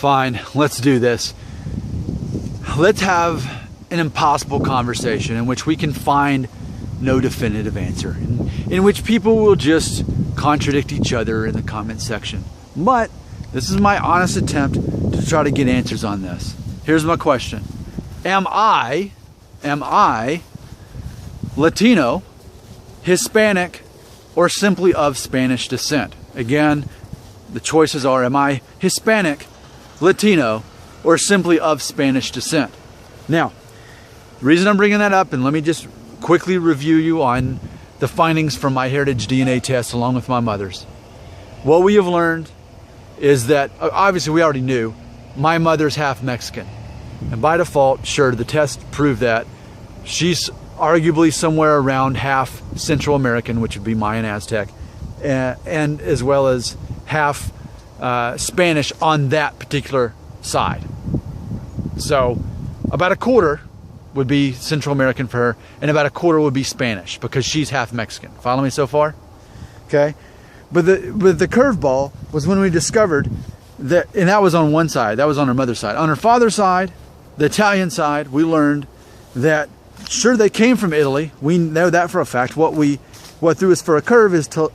Fine, let's do this. Let's have an impossible conversation in which we can find no definitive answer, in which people will just contradict each other in the comment section. But this is my honest attempt to try to get answers on this. Here's my question. Am I Latino, Hispanic, or simply of Spanish descent? Again, the choices are, am I Hispanic, Latino, or simply of Spanish descent? Now, the reason I'm bringing that up, and let me just quickly review you on the findings from MyHeritage DNA test along with my mother's. What we have learned is that, obviously we already knew, my mother's half Mexican. And by default, sure, the test proved that. She's arguably somewhere around half Central American, which would be Mayan Aztec, and as well as half Spanish on that particular side. So about a quarter would be Central American for her, and about a quarter would be Spanish because she's half Mexican. Follow me so far? Okay. But the curveball was when we discovered that, and that was on one side, that was on her mother's side. On her father's side, the Italian side, we learned that sure, they came from Italy. We know that for a fact. What threw us for a curve is to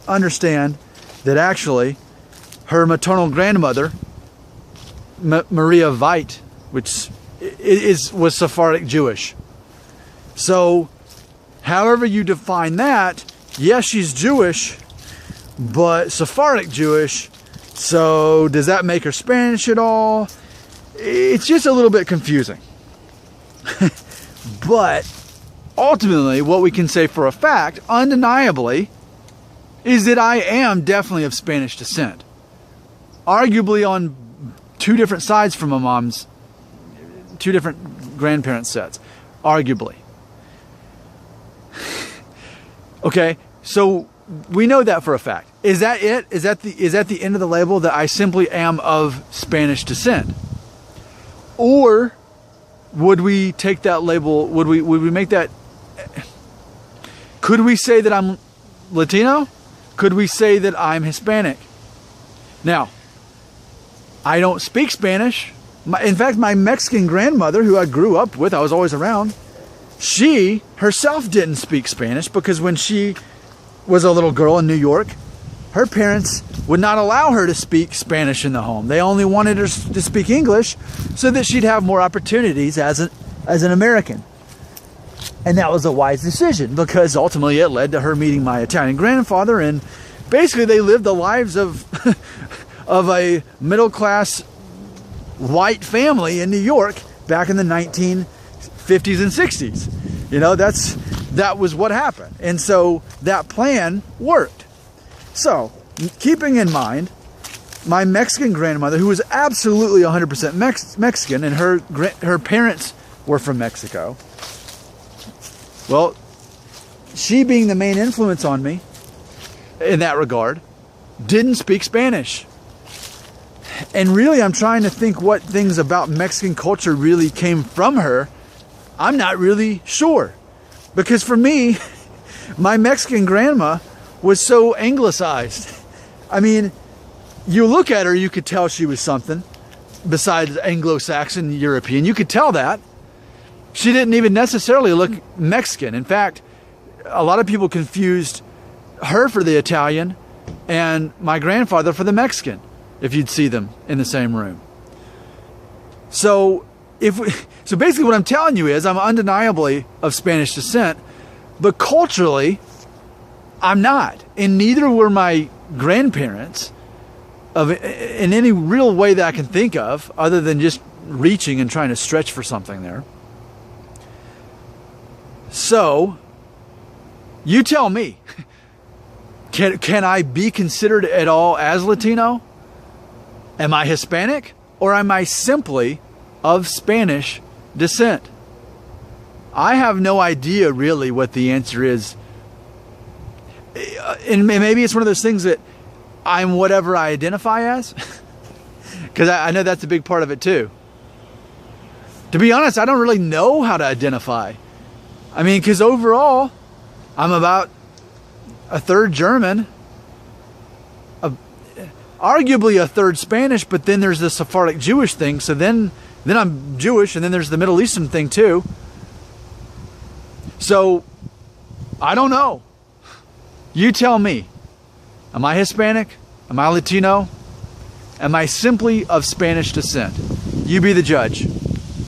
understand that actually her maternal grandmother, Maria Veit, which was Sephardic Jewish. So, however you define that, yes, she's Jewish, but Sephardic Jewish. So, does that make her Spanish at all? It's just a little bit confusing. But ultimately, what we can say for a fact, undeniably, is that I am definitely of Spanish descent. Arguably on two different sides from my mom's, two different grandparent sets. Arguably. Okay, so we know that for a fact. Is that it? Is that the end of the label, that I simply am of Spanish descent? Or would we take that label, would we make that, could we say that I'm Latino? Could we say that I'm Hispanic? Now, I don't speak Spanish. In fact, my Mexican grandmother, who I grew up with, I was always around, she herself didn't speak Spanish because when she was a little girl in New York, her parents would not allow her to speak Spanish in the home. They only wanted her to speak English so that she'd have more opportunities as an American. And that was a wise decision because ultimately it led to her meeting my Italian grandfather, and basically they lived the lives of a middle-class white family in New York back in the 1950s and 60s. You know, that was what happened. And so that plan worked. So, keeping in mind, my Mexican grandmother, who was absolutely 100% Mexican, and her parents were from Mexico. Well, she being the main influence on me in that regard, didn't speak Spanish. And really, I'm trying to think what things about Mexican culture really came from her. I'm not really sure. Because for me, my Mexican grandma was so anglicized. I mean, you look at her, you could tell she was something besides Anglo-Saxon, European. You could tell that. She didn't even necessarily look Mexican. In fact, a lot of people confused her for the Italian and my grandfather for the Mexican, if you'd see them in the same room. So basically what I'm telling you is I'm undeniably of Spanish descent, but culturally, I'm not. And neither were my grandparents in any real way that I can think of, other than just reaching and trying to stretch for something there. So, you tell me, can I be considered at all as Latino? Am I Hispanic? Or am I simply of Spanish descent? I have no idea really what the answer is. And maybe it's one of those things that I'm whatever I identify as. Because I know that's a big part of it too. To be honest, I don't really know how to identify. I mean, because overall, I'm about a third German. arguably a third Spanish, but then there's the Sephardic Jewish thing. So then I'm Jewish, and then there's the Middle Eastern thing too. So I don't know. You tell me. Am I Hispanic? Am I Latino? Am I simply of Spanish descent? You be the judge.